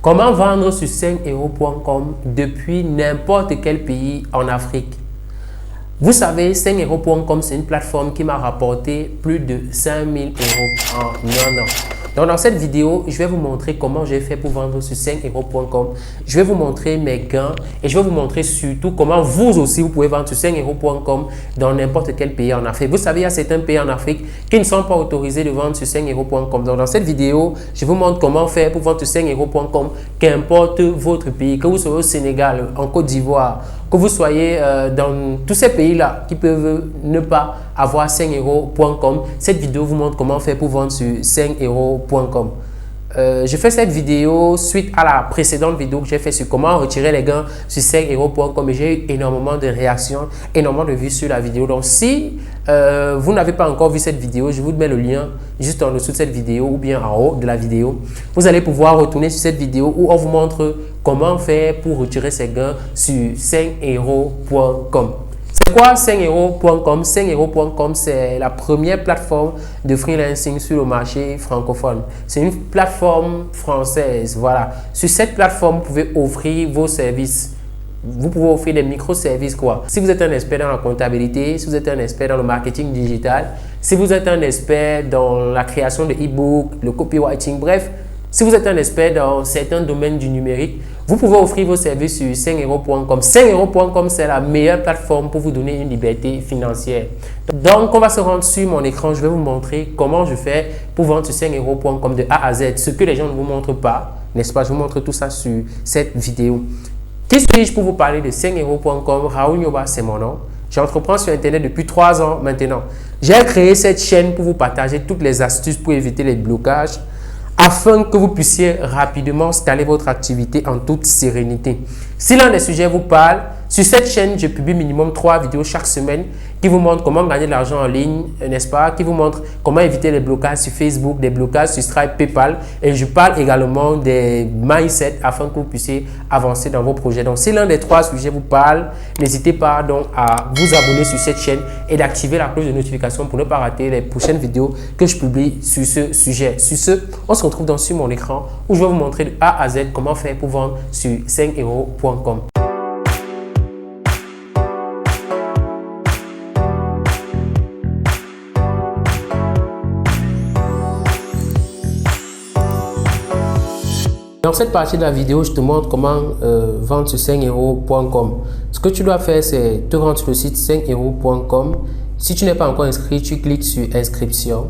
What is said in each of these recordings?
Comment vendre sur 5euros.com depuis n'importe quel pays en Afrique? Vous savez, 5euros.com, c'est une plateforme qui m'a rapporté plus de 5000 € en un an. Donc, dans cette vidéo, je vais vous montrer comment j'ai fait pour vendre sur 5euros.com. Je vais vous montrer mes gains et je vais vous montrer surtout comment vous aussi, vous pouvez vendre sur 5euros.com dans n'importe quel pays en Afrique. Vous savez, il y a certains pays en Afrique qui ne sont pas autorisés de vendre sur 5euros.com. Donc, dans cette vidéo, je vous montre comment faire pour vendre sur 5euros.com, qu'importe votre pays, que vous soyez au Sénégal, en Côte d'Ivoire, que vous soyez dans tous ces pays-là qui peuvent ne pas avoir 5euros.com. Cette vidéo vous montre comment faire pour vendre sur 5euros.com. Je fais cette vidéo suite à la précédente vidéo que j'ai fait sur comment retirer les gains sur 5euros.com et j'ai eu énormément de réactions, énormément de vues sur la vidéo. Donc si vous n'avez pas encore vu cette vidéo, je vous mets le lien juste en dessous de cette vidéo ou bien en haut de la vidéo. Vous allez pouvoir retourner sur cette vidéo où on vous montre comment faire pour retirer ces gains sur 5euros.com. C'est quoi 5euros.com? 5euros.com, c'est la première plateforme de freelancing sur le marché francophone. C'est une plateforme française. Voilà. Sur cette plateforme, vous pouvez offrir vos services. Vous pouvez offrir des microservices quoi. Si vous êtes un expert dans la comptabilité, si vous êtes un expert dans le marketing digital, si vous êtes un expert dans la création de e-book, le copywriting, bref, si vous êtes un expert dans certains domaines du numérique, vous pouvez offrir vos services sur 5euros.com. 5euros.com, c'est la meilleure plateforme pour vous donner une liberté financière. Donc, on va se rendre sur mon écran. Je vais vous montrer comment je fais pour vendre sur 5euros.com de A à Z. Ce que les gens ne vous montrent pas, n'est-ce pas? Je vous montre tout ça sur cette vidéo. Qui suis-je pour vous parler de 5euros.com? Raoul Nyoba, c'est mon nom. J'entreprends sur Internet depuis 3 ans maintenant. J'ai créé cette chaîne pour vous partager toutes les astuces pour éviter les blocages, afin que vous puissiez rapidement scaler votre activité en toute sérénité. Si l'un des sujets vous parle, sur cette chaîne, je publie minimum 3 vidéos chaque semaine qui vous montrent comment gagner de l'argent en ligne, n'est-ce pas? Qui vous montrent comment éviter les blocages sur Facebook, des blocages sur Stripe, PayPal. Et je parle également des mindsets afin que vous puissiez avancer dans vos projets. Donc, si l'un des 3 sujets vous parle, n'hésitez pas donc à vous abonner sur cette chaîne et d'activer la cloche de notification pour ne pas rater les prochaines vidéos que je publie sur ce sujet. Sur ce, on se retrouve donc sur mon écran où je vais vous montrer de A à Z comment faire pour vendre sur 5euros.com. Dans cette partie de la vidéo, je te montre comment vendre sur 5euros.com. Ce que tu dois faire, c'est te rendre sur le site 5euros.com. Si tu n'es pas encore inscrit, tu cliques sur inscription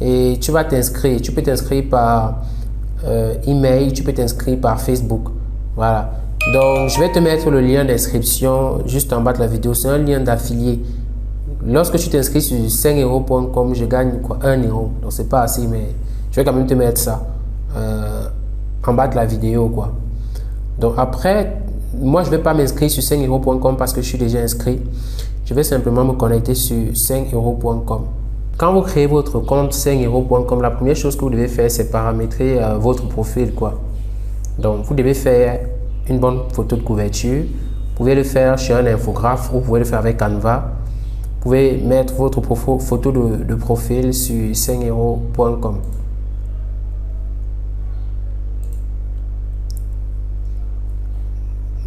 et tu vas t'inscrire. Tu peux t'inscrire par email, tu peux t'inscrire par Facebook. Voilà. Donc, je vais te mettre le lien d'inscription juste en bas de la vidéo. C'est un lien d'affilié. Lorsque tu t'inscris sur 5euros.com, je gagne quoi? 1 €. Donc, c'est pas assez, mais je vais quand même te mettre ça. En bas de la vidéo quoi. Donc après, moi je vais pas m'inscrire sur 5euros.com parce que je suis déjà inscrit. Je vais simplement me connecter sur 5euros.com. Quand vous créez votre compte 5euros.com, la première chose que vous devez faire, c'est paramétrer votre profil quoi. Donc vous devez faire une bonne photo de couverture. Vous pouvez le faire chez un infographe ou vous pouvez le faire avec Canva. Vous pouvez mettre votre photo de profil sur 5euros.com.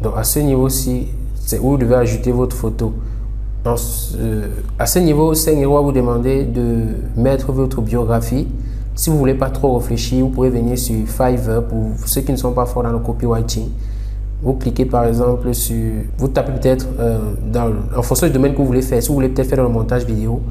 Donc à ce niveau-ci, c'est où vous devez ajouter votre photo. Donc, à ce niveau, 5 € va vous demander de mettre votre biographie. Si vous ne voulez pas trop réfléchir, vous pouvez venir sur Fiverr pour ceux qui ne sont pas forts dans le copywriting. Vous cliquez par exemple sur, vous tapez peut-être en fonction du domaine que vous voulez faire. Si vous voulez peut-être faire dans le montage vidéo,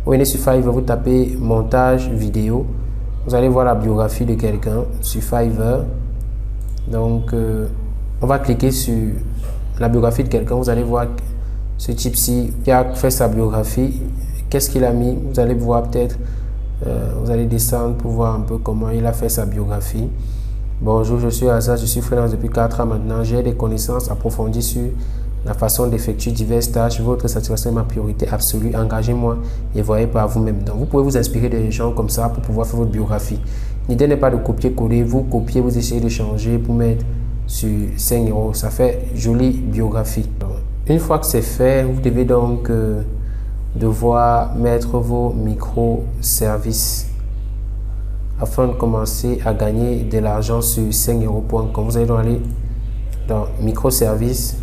vous venez sur Fiverr, vous tapez montage vidéo. Vous allez voir la biographie de quelqu'un sur Fiverr. Donc, on va cliquer sur la biographie de quelqu'un. Vous allez voir ce type-ci qui a fait sa biographie. Qu'est-ce qu'il a mis? Vous allez voir peut-être, vous allez descendre pour voir un peu comment il a fait sa biographie. Bonjour, je suis Azad, je suis freelance depuis 4 ans maintenant. J'ai des connaissances approfondies sur la façon d'effectuer diverses tâches. Votre satisfaction est ma priorité absolue. Engagez-moi et voyez par vous-même. Donc, vous pouvez vous inspirer des gens comme ça pour pouvoir faire votre biographie. L'idée n'est pas de copier-coller. Vous copiez, vous essayez de changer pour mettre sur 5 €. Ça fait jolie biographie. Donc, une fois que c'est fait, vous devez donc devoir mettre vos microservices. afin de commencer à gagner de l'argent sur 5euros.com. Vous allez donc aller dans microservices.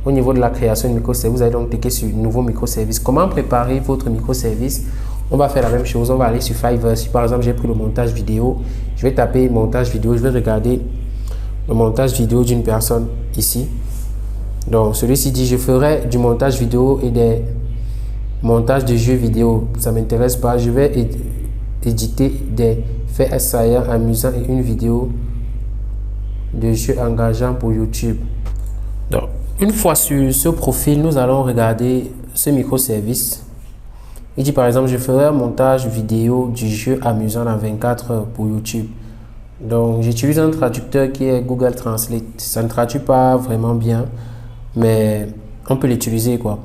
Au niveau de la création de microservice, vous allez donc cliquer sur nouveau microservice. Comment préparer votre microservice? On va faire la même chose. On va aller sur Fiverr. Si par exemple j'ai pris le montage vidéo, je vais taper montage vidéo. Je vais regarder le montage vidéo d'une personne ici. Donc celui-ci dit je ferai du montage vidéo et des montages de jeux vidéo. Ça m'intéresse pas. Je vais éditer des faits saillants, amusants et une vidéo de jeux engageants pour YouTube. Donc une fois sur ce profil, nous allons regarder ce microservice. Il dit par exemple, je ferai un montage vidéo du jeu amusant dans 24 heures pour YouTube. Donc j'utilise un traducteur qui est Google Translate. Ça ne traduit pas vraiment bien, mais on peut l'utiliser quoi.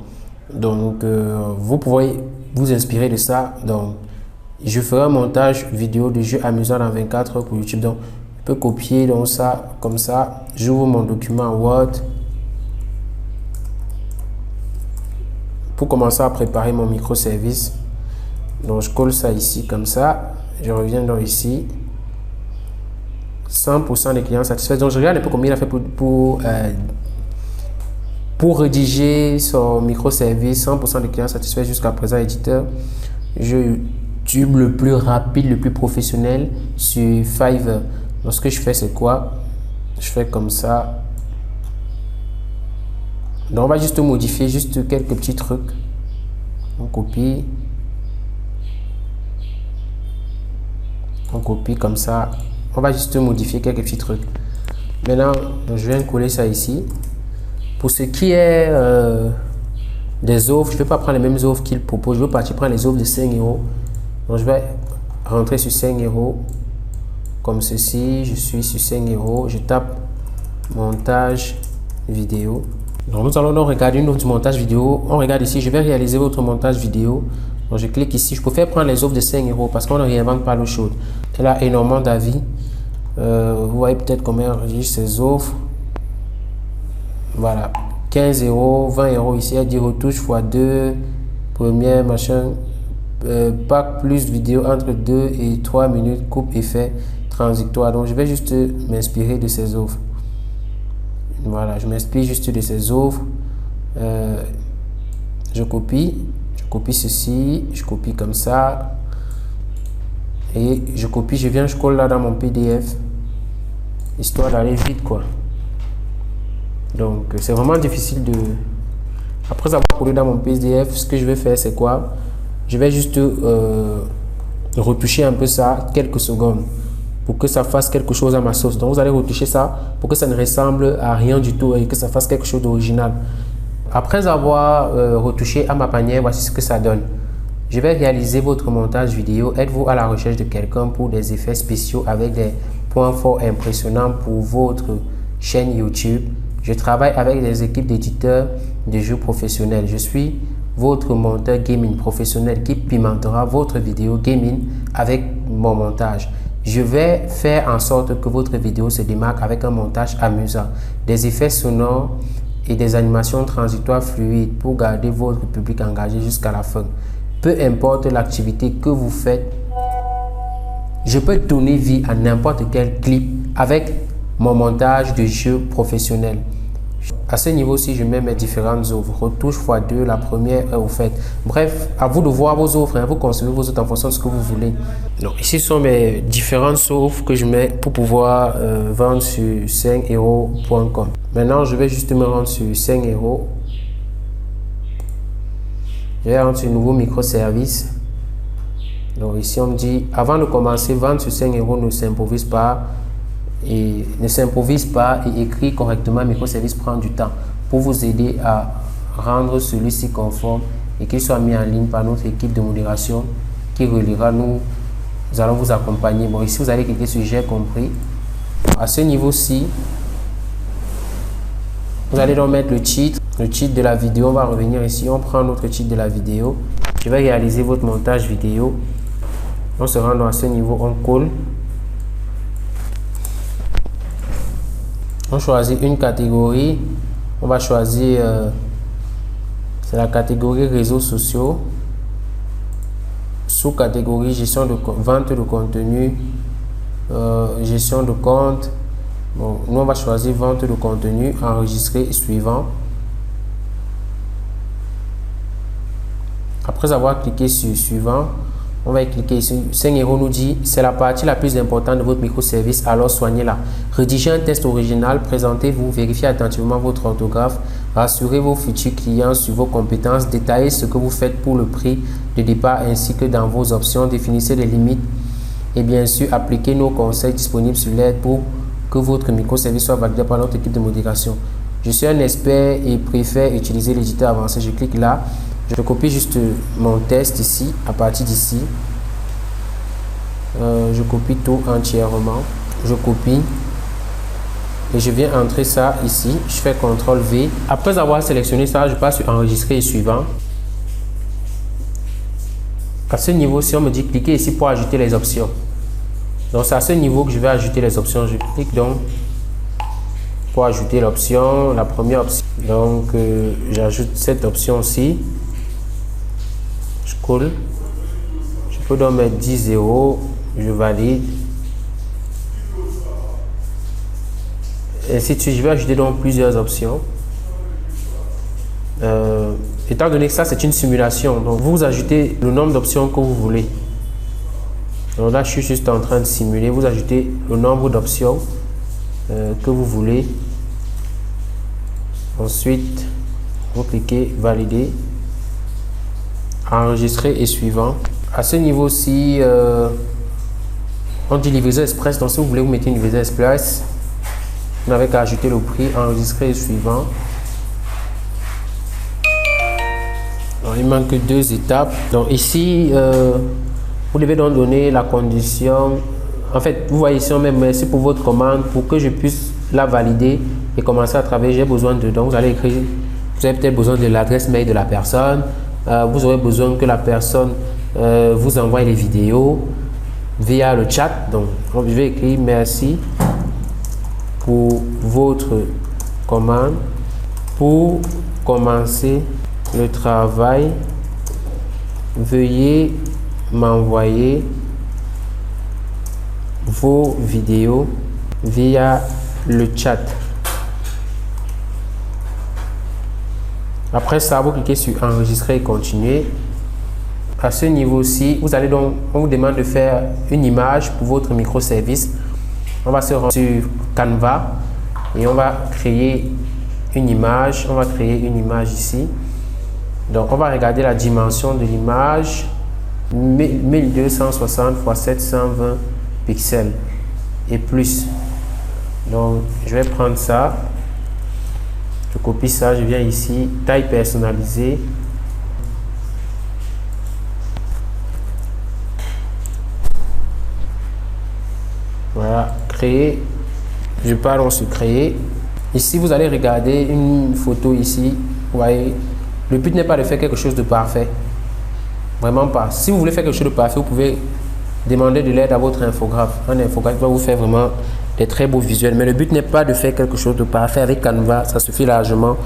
Donc vous pouvez vous inspirer de ça. Donc je ferai un montage vidéo de jeu amusant dans 24 heures pour YouTube. Donc je peux copier donc ça comme ça. J'ouvre mon document Word. Pour commencer à préparer mon microservice, donc je colle ça ici comme ça, je reviens donc ici, 100% des clients satisfaits. Donc je regarde un peu combien il a fait pour rédiger son microservice. 100% des clients satisfaits jusqu'à présent. Éditeur, je tube le plus rapide, le plus professionnel sur Fiverr. Donc ce que je fais c'est quoi? Je fais comme ça. Donc on va juste modifier juste quelques petits trucs. On copie comme ça. On va juste modifier quelques petits trucs. Maintenant je viens de coller ça ici. Pour ce qui est des offres, je ne vais pas prendre les mêmes offres qu'il propose. Je veux partir prendre les offres de 5 euros. Donc je vais rentrer sur 5 euros comme ceci. Je suis sur 5 euros. Je tape montage vidéo. Donc nous allons donc regarder une autre montage vidéo. On regarde ici, je vais réaliser votre montage vidéo. Donc je clique ici, je préfère prendre les offres de 5 euros parce qu'on ne réinvente pas l'eau chaude. Elle a énormément d'avis. Vous voyez peut-être comment on enregistre ces offres. Voilà, 15 euros, 20 euros ici, elle dit retouche x2, première machin, pack plus vidéo entre 2 et 3 minutes, coupe effet transitoire. Donc je vais juste m'inspirer de ces offres. Voilà, je m'inspire juste de ces offres. Je copie ceci, je copie comme ça. Et je copie, je viens, je colle là dans mon PDF. Histoire d'aller vite quoi. Donc c'est vraiment difficile de... Après avoir collé dans mon PDF, ce que je vais faire c'est quoi? Je vais juste retoucher un peu ça quelques secondes. Pour que ça fasse quelque chose à ma sauce. Donc vous allez retoucher ça pour que ça ne ressemble à rien du tout et que ça fasse quelque chose d'original. Après avoir retouché à ma manière, voici ce que ça donne. Je vais réaliser votre montage vidéo. Êtes-vous à la recherche de quelqu'un pour des effets spéciaux avec des points forts impressionnants pour votre chaîne YouTube? Je travaille avec des équipes d'éditeurs de jeux professionnels. Je suis votre monteur gaming professionnel qui pimentera votre vidéo gaming avec mon montage. Je vais faire en sorte que votre vidéo se démarque avec un montage amusant, des effets sonores et des animations transitoires fluides pour garder votre public engagé jusqu'à la fin. Peu importe l'activité que vous faites, je peux donner vie à n'importe quel clip avec mon montage de jeu professionnel. À ce niveau-ci, je mets mes différentes offres. Retouche x2, la première est offerte. Bref, à vous de voir vos offres. Vous concevez vos offres en fonction de ce que vous voulez. Donc, ici sont mes différentes offres que je mets pour pouvoir vendre sur 5euros.com. Maintenant, je vais juste me rendre sur 5 euros. Je vais rendre sur nouveau microservice. Donc, ici, on me dit, avant de commencer, vendre sur 5 euros ne s'improvise pas. Et ne s'improvise pas et écrit correctement. Microservice prend du temps pour vous aider à rendre celui-ci conforme et qu'il soit mis en ligne par notre équipe de modération qui reliera. Nous allons vous accompagner. Bon, ici vous allez cliquer sur j'ai compris. À ce niveau-ci, vous allez donc mettre le titre de la vidéo. On va revenir ici, on prend notre titre de la vidéo. Je vais réaliser votre montage vidéo. On se rend à ce niveau, on colle. On choisit une catégorie. On va choisir c'est la catégorie réseaux sociaux. Sous-catégorie gestion de vente de contenu, gestion de compte. Bon, nous on va choisir vente de contenu, enregistrer, suivant. Après avoir cliqué sur suivant, on va cliquer ici. 5 € nous dit c'est la partie la plus importante de votre microservice, alors soignez-la. Rédigez un test original, présentez-vous, vérifiez attentivement votre orthographe, rassurez vos futurs clients sur vos compétences, détaillez ce que vous faites pour le prix de départ ainsi que dans vos options, définissez les limites et bien sûr appliquez nos conseils disponibles sur l'aide pour que votre microservice soit validé par notre équipe de modération. Je suis un expert et préfère utiliser l'éditeur avancé. Je clique là. Je copie juste mon test ici, à partir d'ici. Je copie tout entièrement. Je copie. Et je viens entrer ça ici. Je fais CTRL V. Après avoir sélectionné ça, je passe sur enregistrer et suivant. À ce niveau-ci, on me dit cliquez ici pour ajouter les options. Donc c'est à ce niveau que je vais ajouter les options. Je clique donc pour ajouter l'option, la première option. Donc j'ajoute cette option-ci. Je colle. Je peux donc mettre 10 €. Je valide. Ainsi de suite, je vais ajouter donc plusieurs options. Étant donné que ça c'est une simulation, donc vous ajoutez le nombre d'options que vous voulez. Donc là, je suis juste en train de simuler. Vous ajoutez le nombre d'options que vous voulez. Ensuite, vous cliquez valider, enregistrer et suivant. À ce niveau-ci, on dit livraison express. Donc si vous voulez vous mettez une livraison express, vous n'avez qu'à ajouter le prix, enregistrer et suivant. Alors, il manque 2 étapes. Donc ici, vous devez donc donner la condition. En fait, vous voyez ici, on met merci pour votre commande. Pour que je puisse la valider et commencer à travailler, j'ai besoin de. Donc, vous allez écrire. Vous avez peut-être besoin de l'adresse mail de la personne. Vous aurez besoin que la personne vous envoie les vidéos via le chat. Donc, je vais écrire merci pour votre commande. Pour commencer le travail, veuillez m'envoyer vos vidéos via le chat. Après ça, vous cliquez sur enregistrer et continuer. À ce niveau-ci, vous allez donc, on vous demande de faire une image pour votre microservice. On va se rendre sur Canva et on va créer une image. On va créer une image ici. Donc, on va regarder la dimension de l'image. 1260 x 720 pixels et plus. Donc je vais prendre ça, je copie ça, je viens ici, taille personnalisée, voilà, créer, je pars sur créer. Ici vous allez regarder une photo ici, vous voyez, le but n'est pas de faire quelque chose de parfait. Vraiment pas. Si vous voulez faire quelque chose de parfait, vous pouvez demander de l'aide à votre infographe. Un infographe va vous faire vraiment des très beaux visuels. Mais le but n'est pas de faire quelque chose de parfait. Avec Canva, ça suffit largement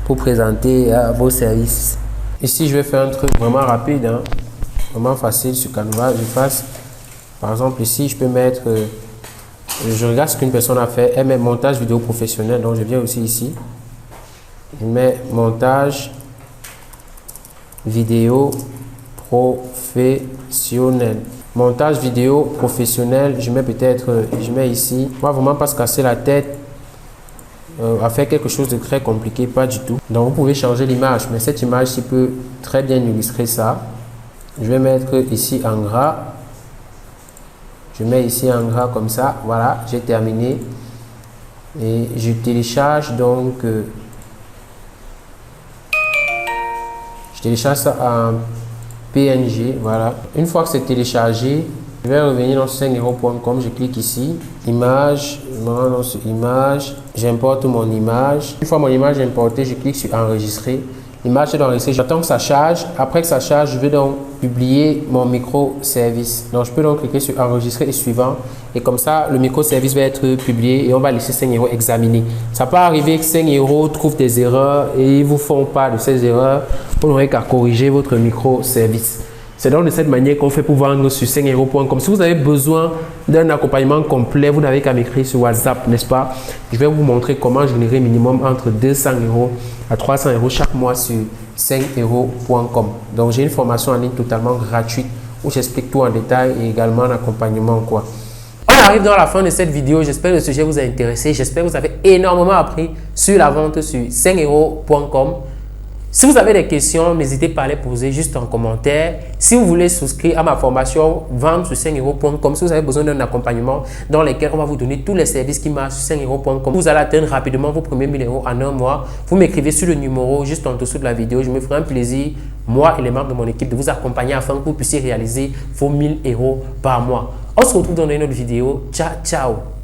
pour présenter vos services. Ici, je vais faire un truc vraiment rapide, hein, vraiment facile sur Canva. Je fasse, par exemple, ici, je peux mettre, je regarde ce qu'une personne a fait. Elle met montage vidéo professionnel. Donc, je viens aussi ici. Je mets montage vidéo professionnel. Montage vidéo professionnel, je mets peut-être, je mets ici. On va vraiment pas se casser la tête à faire quelque chose de très compliqué, pas du tout. Donc vous pouvez changer l'image, mais cette image-ci peut très bien illustrer ça. Je vais mettre ici en gras. Je mets ici en gras comme ça. Voilà, j'ai terminé. Et je télécharge donc. Je télécharge ça en PNG, voilà. Une fois que c'est téléchargé, je vais revenir dans 5euros.com, je clique ici, image, je me rends sur image, j'importe mon image. Une fois mon image est importée, je clique sur enregistrer. L'image est enregistrée, j'attends que ça charge. Après que ça charge, je vais donc publier mon microservice. Donc je peux donc cliquer sur enregistrer et suivant. Et comme ça, le microservice va être publié et on va laisser 5 € examiner. Ça peut arriver que 5 € trouvent des erreurs et ils ne vous font pas de ces erreurs. Vous n'aurez qu'à corriger votre microservice. C'est donc de cette manière qu'on fait pour vendre sur 5euros.com. Si vous avez besoin d'un accompagnement complet, vous n'avez qu'à m'écrire sur WhatsApp, n'est-ce pas? Je vais vous montrer comment générer minimum entre 200 euros à 300 euros chaque mois sur 5euros.com. Donc, j'ai une formation en ligne totalement gratuite où j'explique tout en détail et également un accompagnement, quoi. On arrive dans la fin de cette vidéo. J'espère que le sujet vous a intéressé. J'espère que vous avez énormément appris sur la vente sur 5euros.com. Si vous avez des questions, n'hésitez pas à les poser juste en commentaire. Si vous voulez souscrire à ma formation vente sur 5euros.com, si vous avez besoin d'un accompagnement dans lequel on va vous donner tous les services qui marchent sur 5euros.com, vous allez atteindre rapidement vos premiers 1000 euros en un mois. Vous m'écrivez sur le numéro juste en dessous de la vidéo. Je me ferai un plaisir, moi et les membres de mon équipe, de vous accompagner afin que vous puissiez réaliser vos 1000 euros par mois. On se retrouve dans une autre vidéo. Ciao, ciao!